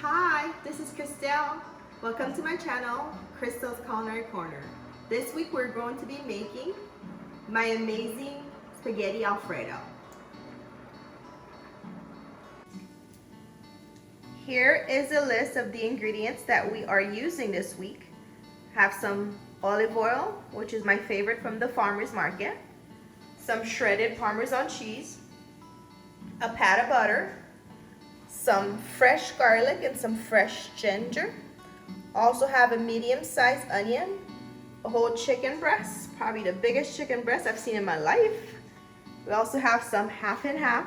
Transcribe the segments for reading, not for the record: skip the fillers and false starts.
Hi, this is Christelle. Welcome to my channel, Crystal's Culinary Corner. This week we're going to be making my amazing spaghetti Alfredo. Here is a list of the ingredients that we are using this week. Have some olive oil, which is my favorite from the farmer's market, some shredded Parmesan cheese, a pat of butter, some fresh garlic and some fresh ginger. Also have a medium-sized onion, a whole chicken breast, probably the biggest chicken breast I've seen in my life. We also have some half and half,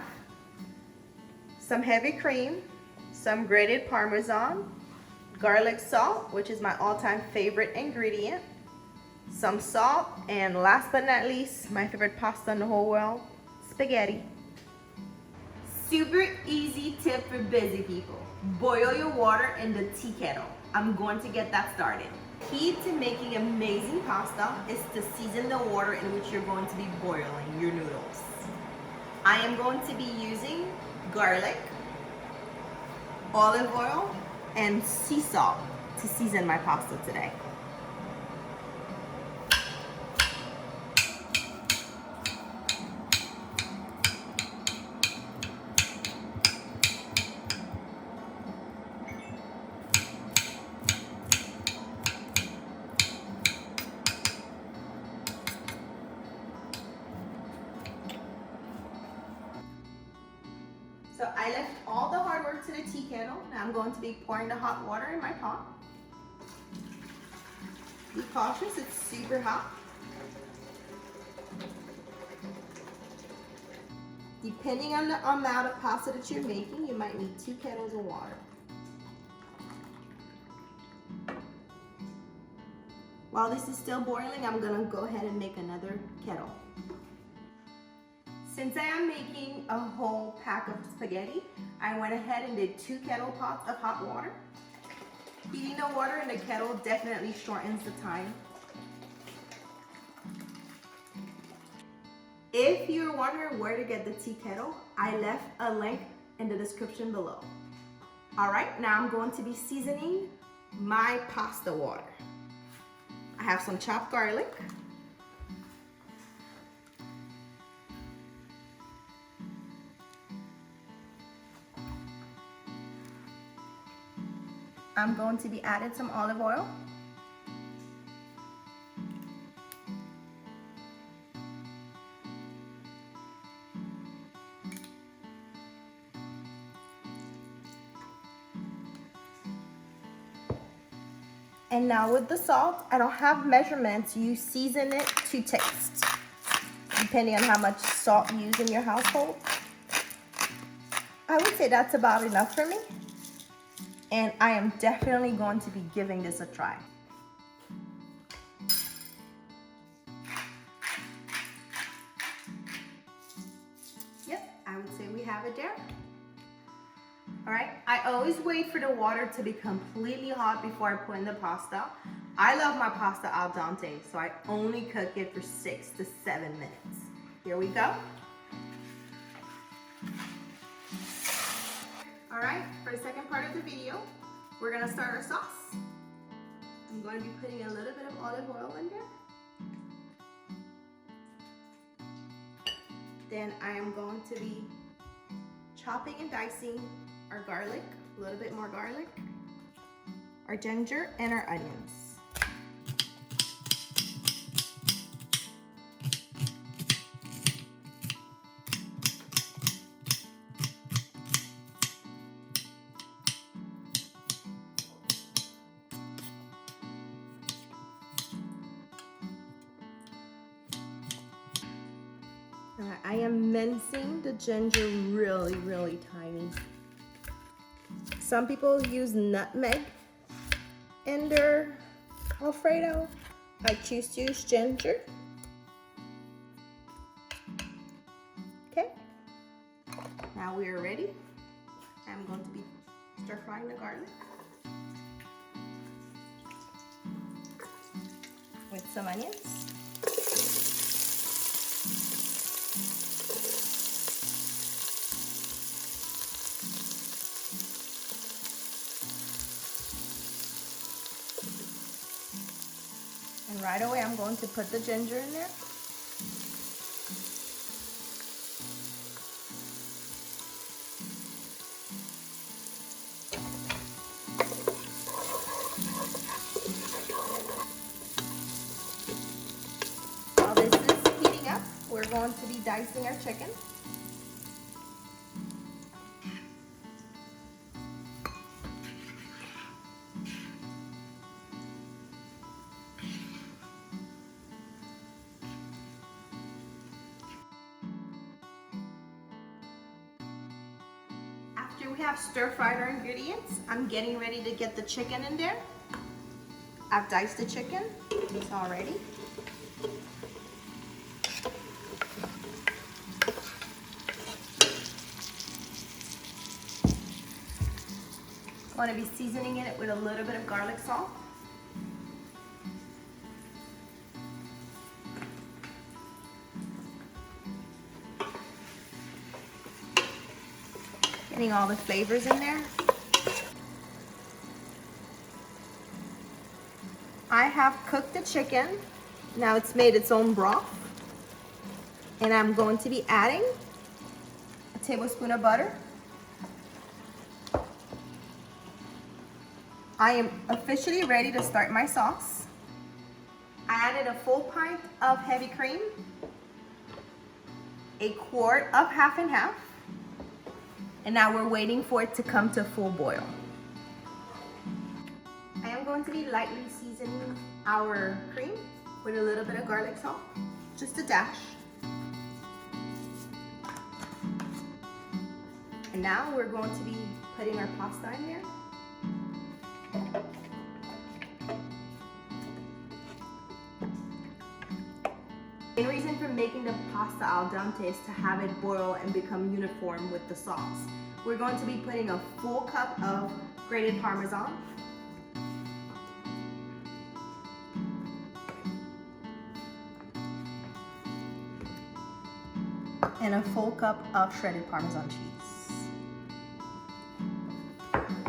some heavy cream, some grated Parmesan, garlic salt, which is my all-time favorite ingredient, some salt, and last but not least, my favorite pasta in the whole world, spaghetti. Super easy tip for busy people. Boil your water in the tea kettle. I'm going to get that started. Key to making amazing pasta is to season the water in which you're going to be boiling your noodles. I am going to be using garlic, olive oil, and sea salt to season my pasta today. So I left all the hard work to the tea kettle. Now I'm going to be pouring the hot water in my pot. Be cautious, it's super hot. Depending on the amount of pasta that you're making, you might need 2 kettles of water. While this is still boiling, I'm gonna go ahead and make another kettle. Since I am making a whole pack of spaghetti, I went ahead and did 2 kettle pots of hot water. Heating the water in the kettle definitely shortens the time. If you're wondering where to get the tea kettle, I left a link in the description below. All right, now I'm going to be seasoning my pasta water. I have some chopped garlic, I'm going to be adding some olive oil, and now with the salt, I don't have measurements, you season it to taste, depending on how much salt you use in your household. I would say that's about enough for me. And I am definitely going to be giving this a try. Yep, I would say we have it there. All right, I always wait for the water to be completely hot before I put in the pasta. I love my pasta al dente, so I only cook it for 6 to 7 minutes. Here we go. All right, for the second part of the video, we're gonna start our sauce. I'm going to be putting a little bit of olive oil in there. Then I am going to be chopping and dicing our garlic, a little bit more garlic, our ginger, and our onions. I am mincing the ginger really, really tiny. Some people use nutmeg in their Alfredo. I choose to use ginger. Okay, now we are ready. I'm going to be stir frying the garlic with some onions. And right away I'm going to put the ginger in there. While this is heating up, we're going to be dicing our chicken. After we have stir-fried our ingredients, I'm getting ready to get the chicken in there. I've diced the chicken, it's all ready. I'm going to be seasoning it with a little bit of garlic salt. Getting all the flavors in there. I have cooked the chicken. Now it's made its own broth. And I'm going to be adding a tablespoon of butter. I am officially ready to start my sauce. I added a full pint of heavy cream, a quart of half and half, and now we're waiting for it to come to full boil. I am going to be lightly seasoning our cream with a little bit of garlic salt, just a dash. And now we're going to be putting our pasta in there. The main reason for making the pasta al dente is to have it boil and become uniform with the sauce. We're going to be putting a full cup of grated parmesan, and a full cup of shredded Parmesan cheese.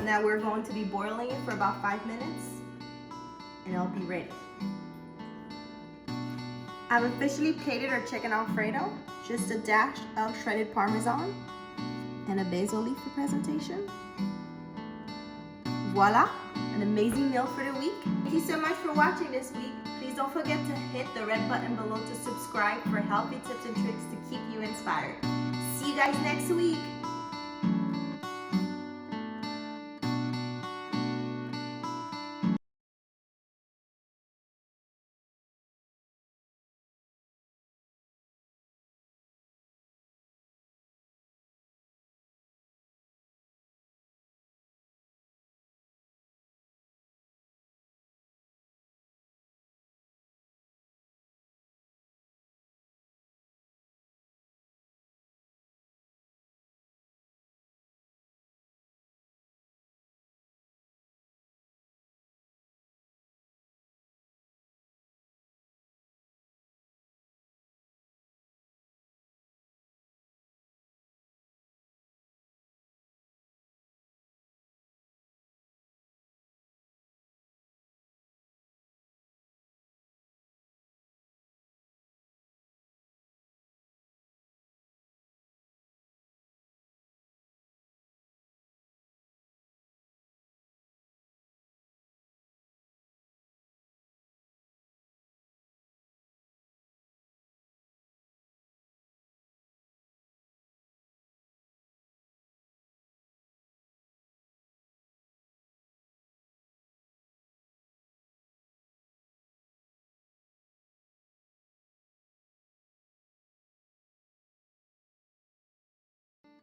Now we're going to be boiling it for about 5 minutes and it'll be ready. I've officially plated our chicken Alfredo, just a dash of shredded Parmesan and a basil leaf for presentation. Voila, an amazing meal for the week. Thank you so much for watching this week. Please don't forget to hit the red button below to subscribe for healthy tips and tricks to keep you inspired. See you guys next week.